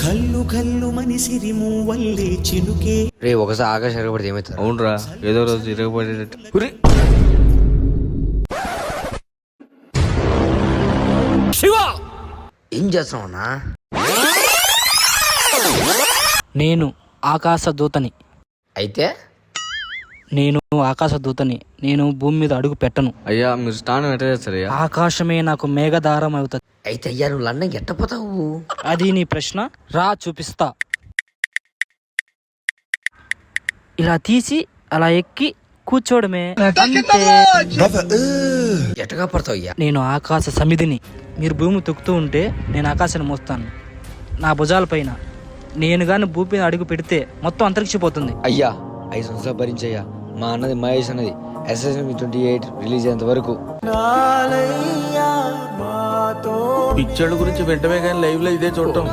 కల్లు కల్లు మనిసిరి మూవల్లే చినుకే. రే ఒకసారి ఆకాశం ఎరగబడితే ఏమవుతుంది? అవునరా, ఏదో రోజు ఇరగబడేటట్టు. ఏం చేస్తున్నావునా? నేను ఆకాశ దూతని. అయితే నేను ఆకాశ దూతని. నేను భూమి మీద అడుగు పెట్టను. అయ్యా మీరు స్నానం ఎట్లా చేస్తారయ్యా? ఆకాశమే నాకు మేఘదారం అవుతుంది. అయితే అయ్యా నువ్వు లండన్ ఎట్టపోతావు? అది నీ ప్రశ్న. రా చూపిస్తా. ఇలా తీసి అలా ఎక్కి కూర్చోవడమే. ఎట్టగా పడతావు అయ్యా? నేను ఆకాశ సమిధిని. మీరు భూమి తొక్కుతూ ఉంటే నేను ఆకాశాన్ని మోస్తాను నా భుజాల పైన. నేను గాని భూమి మీద అడుగు పెడితే మొత్తం అంతరిక్షిపోతుంది. అయ్యా 5 సంవత్సరాలు భరించయ్యా. మా అన్నది మహేష్ అన్నది SSM 28 రిలీజ్ అయ్యేంత వరకు. పిక్చర్ల గురించి వెంటనే కానీ లైవ్ లో ఇదే చూడటం.